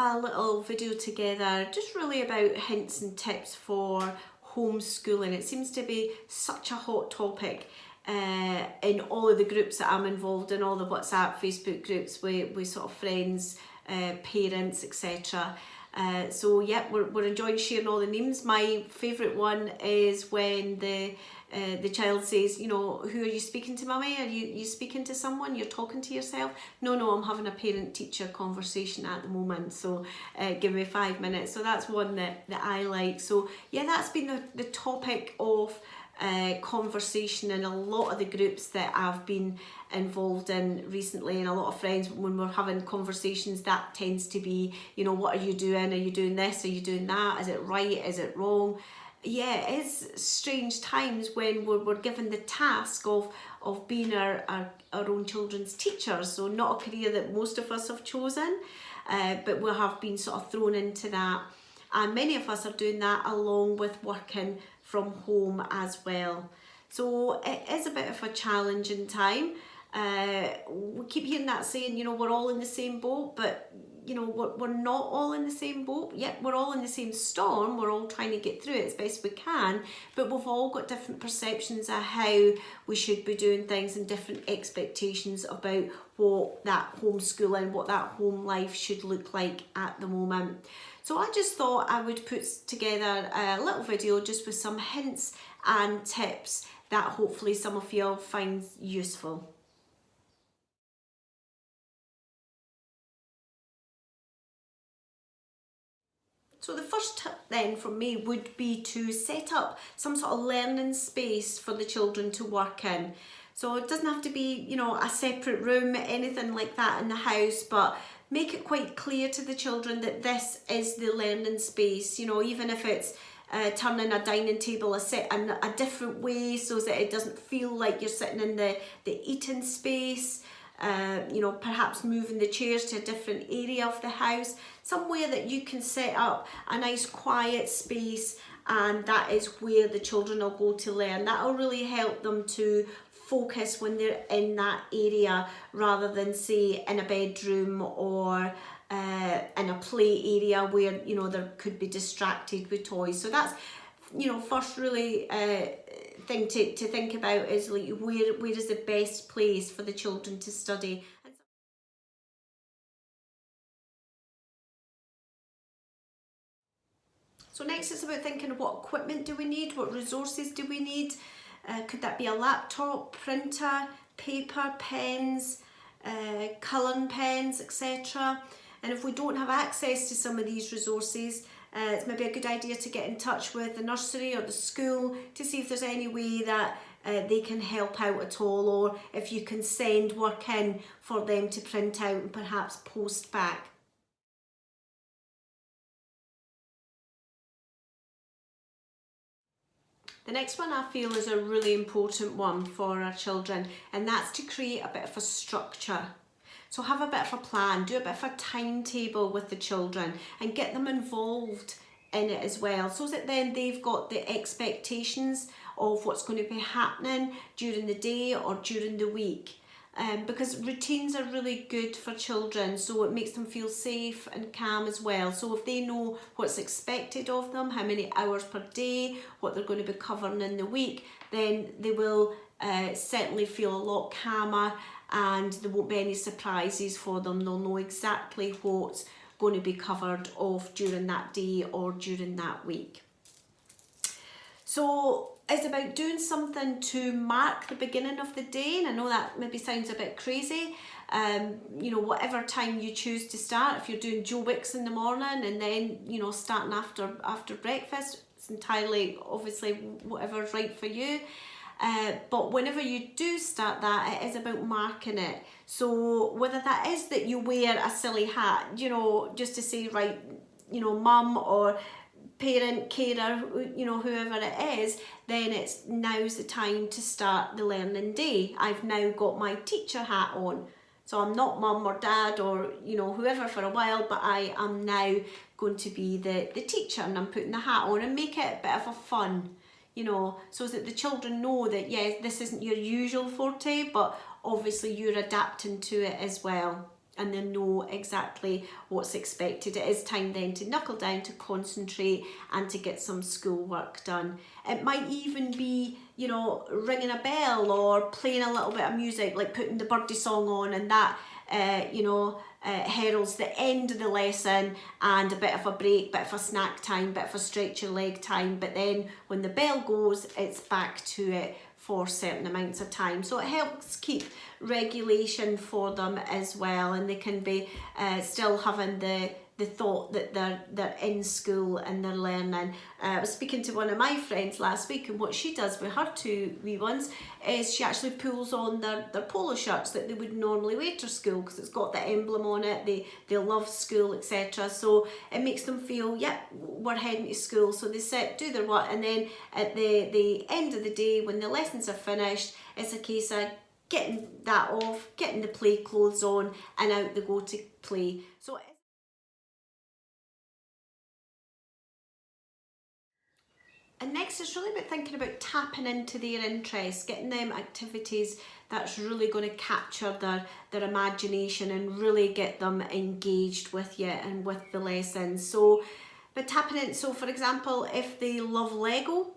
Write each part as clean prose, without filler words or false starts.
a little video together just really about hints and tips for homeschooling. It seems to be such a hot topic in all of the groups that I'm involved in, all the WhatsApp, Facebook groups with sort of friends, parents, etc. So yeah, we're enjoying sharing all the names. My favourite one is when the child says, you know, who are you speaking to, mummy? Are you speaking to someone? You're talking to yourself? No, I'm having a parent-teacher conversation at the moment, so give me 5 minutes. So that's one that I like. So yeah, that's been the topic of conversation in a lot of the groups that I've been involved in recently, and a lot of friends, when we're having conversations, that tends to be, you know, what are you doing? Are you doing this? Are you doing that? Is it right? Is it wrong? Yeah, it is strange times when we're given the task of being our own children's teachers. So not a career that most of us have chosen, but we have been sort of thrown into that. And many of us are doing that along with working from home as well. So it is a bit of a challenging time. We keep hearing that saying, you know, we're all in the same boat, but you know, we're not all in the same boat. Yet we're all in the same storm. We're all trying to get through it as best we can, but we've all got different perceptions of how we should be doing things and different expectations about what that homeschooling, what that home life should look like at the moment. So I just thought I would put together a little video just with some hints and tips that hopefully some of you find useful. So the first tip then from me would be to set up some sort of learning space for the children to work in. So it doesn't have to be, you know, a separate room, anything like that in the house, but make it quite clear to the children that this is the learning space, you know, even if it's turning a dining table a different way so that it doesn't feel like you're sitting in the eating space. You know, perhaps moving the chairs to a different area of the house, somewhere that you can set up a nice quiet space, and that is where the children will go to learn. That will really help them to focus when they're in that area, rather than say in a bedroom or in a play area where, you know, they could be distracted with toys. So that's, you know, first really thing to think about is like where is the best place for the children to study. So next it's about thinking of what equipment do we need, what resources do we need. Could that be a laptop, printer, paper, pens, colouring pens, etc. And if we don't have access to some of these resources, it's maybe a good idea to get in touch with the nursery or the school to see if there's any way that they can help out at all, or if you can send work in for them to print out and perhaps post back. The next one I feel is a really important one for our children, and that's to create a bit of a structure. So have a bit of a plan, do a bit of a timetable with the children and get them involved in it as well, so that then they've got the expectations of what's going to be happening during the day or during the week. Because routines are really good for children, so it makes them feel safe and calm as well. So if they know what's expected of them, how many hours per day, what they're going to be covering in the week, then they will certainly feel a lot calmer, and there won't be any surprises for them. They'll know exactly what's going to be covered off during that day or during that week. So it's about doing something to mark the beginning of the day, and I know that maybe sounds a bit crazy. You know, whatever time you choose to start, if you're doing Joe Wicks in the morning and then, you know, starting after breakfast, it's entirely obviously whatever's right for you. But whenever you do start that, it is about marking it. So whether that is that you wear a silly hat, you know, just to say, right, you know, mum or parent, carer, you know, whoever it is, then now's the time to start the learning day. I've now got my teacher hat on. So I'm not mum or dad or, you know, whoever for a while, but I am now going to be the teacher, and I'm putting the hat on, and make it a bit of a fun, you know, so that the children know that, yes, this isn't your usual forte, but obviously you're adapting to it as well. and they know exactly what's expected. It is time then to knuckle down, to concentrate and to get some schoolwork done. It might even be, you know, ringing a bell or playing a little bit of music, like putting the birdie song on, and that heralds the end of the lesson and a bit of a break, bit of a snack time, bit of a stretch your leg time. But then when the bell goes, it's back to it for certain amounts of time. So it helps keep regulation for them as well, and they can be still having the thought that they're in school and they're learning. I was speaking to one of my friends last week, and what she does with her two wee ones is she actually pulls on their polo shirts that they would normally wear to school, because it's got the emblem on it. They love school, etc. So it makes them feel, yep, we're heading to school. So they sit, do their work, and then at the end of the day, when the lessons are finished, it's a case of getting that off, getting the play clothes on, and out they go to play. So and next, it's really about thinking about tapping into their interests, getting them activities that's really going to capture their imagination and really get them engaged with you and with the lessons. So, but tapping in, so for example, if they love Lego,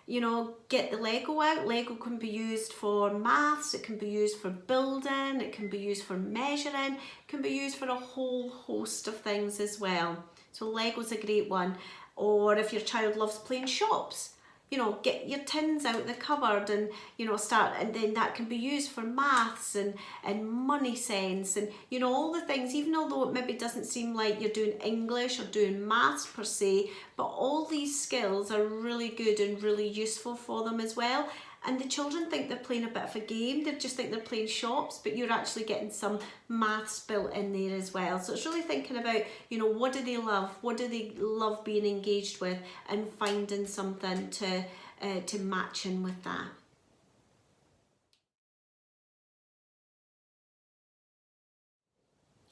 you know, get the Lego out. Lego can be used for maths, it can be used for building, it can be used for measuring, it can be used for a whole host of things as well. So Lego's a great one. Or if your child loves playing shops, you know, get your tins out the cupboard and, you know, start, and then that can be used for maths and money sense and, you know, all the things, even although it maybe doesn't seem like you're doing English or doing maths per se, but all these skills are really good and really useful for them as well. And the children think they're playing a bit of a game, they just think they're playing shops, but you're actually getting some maths built in there as well. So it's really thinking about, you know, what do they love? What do they love being engaged with? And finding something to match in with that.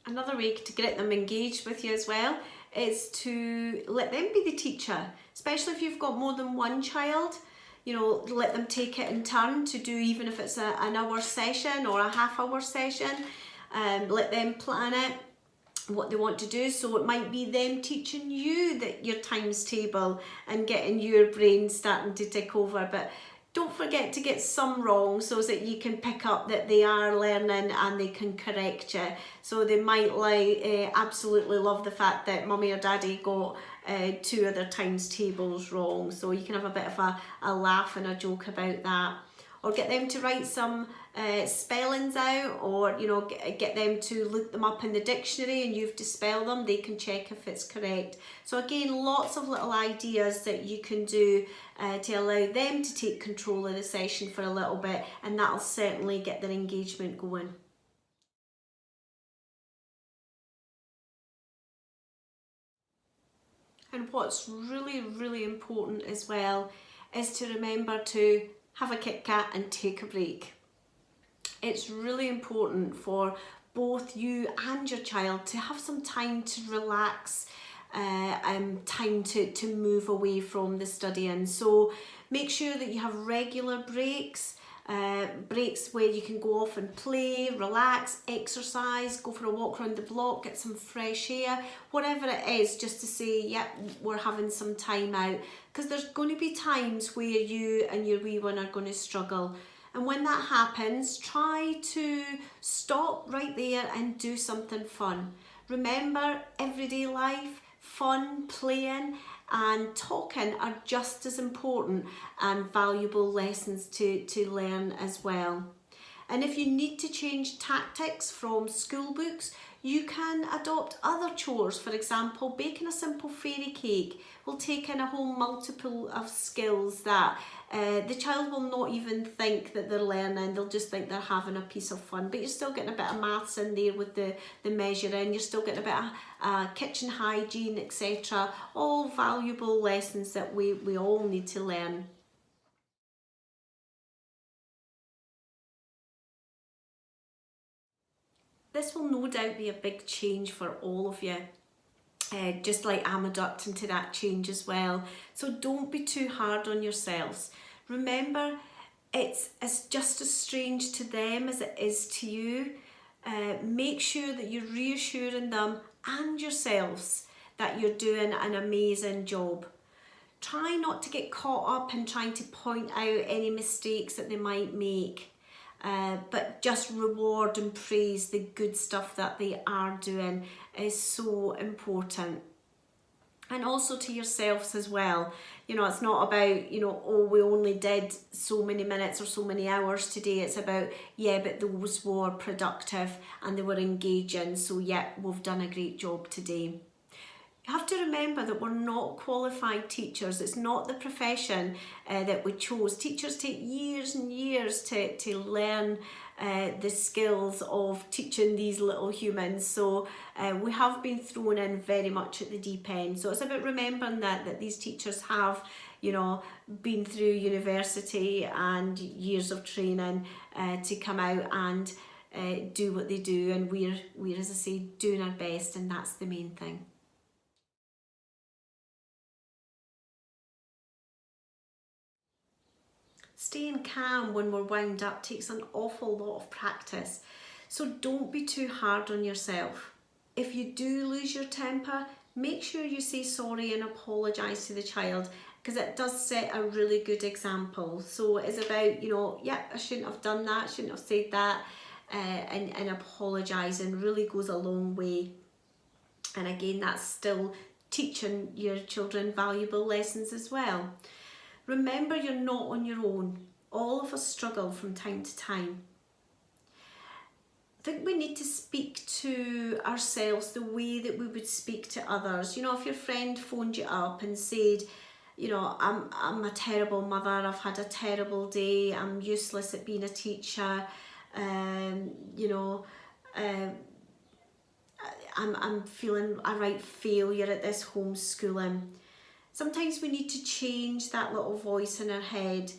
Another way to get them engaged with you as well is to let them be the teacher, especially if you've got more than one child. You know, let them take it in turn to do, even if it's an hour session or a half-hour session. Let them plan it, what they want to do. So it might be them teaching you your times table and getting your brain starting to tick over. But don't forget to get some wrong so that you can pick up that they are learning and they can correct you. So they might absolutely love the fact that mummy or daddy got two other times tables wrong. So you can have a bit of a laugh and a joke about that. Or get them to write some spellings out, or, you know, get them to look them up in the dictionary and you have to spell them. They can check if it's correct. So again, lots of little ideas that you can do to allow them to take control of the session for a little bit, and that'll certainly get their engagement going. And what's really, really important as well is to remember to have a Kit Kat and take a break. It's really important for both you and your child to have some time to relax, time to move away from the studying. So make sure that you have regular breaks. Breaks where you can go off and play, relax, exercise, go for a walk around the block, get some fresh air, whatever it is, just to say, yep, we're having some time out. Because there's going to be times where you and your wee one are going to struggle. And when that happens, try to stop right there and do something fun. Remember, everyday life, fun, playing and talking are just as important and valuable lessons to learn as well. And if you need to change tactics from school books, you can adopt other chores. For example, baking a simple fairy cake will take in a whole multiple of skills that the child will not even think that they're learning. They'll just think they're having a piece of fun. But you're still getting a bit of maths in there with the measuring. You're still getting a bit of kitchen hygiene, etc. All valuable lessons that we all need to learn. This will no doubt be a big change for all of you. Just like I'm adapting to that change as well. So don't be too hard on yourselves. Remember, it's just as strange to them as it is to you. Make sure that you're reassuring them and yourselves that you're doing an amazing job. Try not to get caught up in trying to point out any mistakes that they might make, but just reward and praise the good stuff that they are doing is so important. And also to yourselves as well. You know, it's not about, you know, oh, we only did so many minutes or so many hours today. It's about, yeah, but those were productive and they were engaging. So yeah, we've done a great job today. You have to remember that we're not qualified teachers. It's not the profession that we chose. Teachers take years and years to learn the skills of teaching these little humans. So we have been thrown in very much at the deep end. So it's about remembering that these teachers have, you know, been through university and years of training to come out and do what they do. And we're, as I say, doing our best, and that's the main thing. Staying calm when we're wound up takes an awful lot of practice, so don't be too hard on yourself. If you do lose your temper, make sure you say sorry and apologise to the child, because it does set a really good example. So it's about, you know, yeah, I shouldn't have done that, shouldn't have said that, and apologising really goes a long way. And again, that's still teaching your children valuable lessons as well. Remember, you're not on your own. All of us struggle from time to time. I think we need to speak to ourselves the way that we would speak to others. You know, if your friend phoned you up and said, you know, I'm a terrible mother, I've had a terrible day, I'm useless at being a teacher, you know, I'm feeling a right failure at this homeschooling. Sometimes we need to change that little voice in our head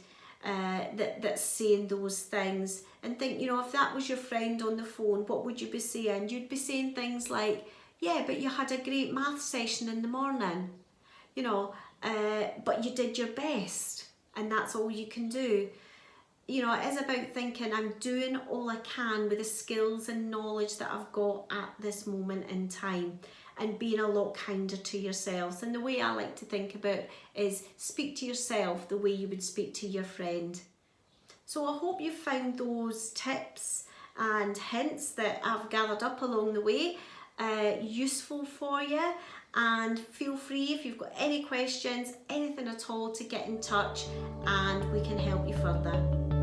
that's saying those things, and think, you know, if that was your friend on the phone, what would you be saying? You'd be saying things like, yeah, but you had a great math session in the morning, you know, but you did your best and that's all you can do. You know, it is about thinking, I'm doing all I can with the skills and knowledge that I've got at this moment in time, and being a lot kinder to yourselves. And the way I like to think about is speak to yourself the way you would speak to your friend. So I hope you found those tips and hints that I've gathered up along the way useful for you. And feel free, if you've got any questions, anything at all, to get in touch and we can help you further.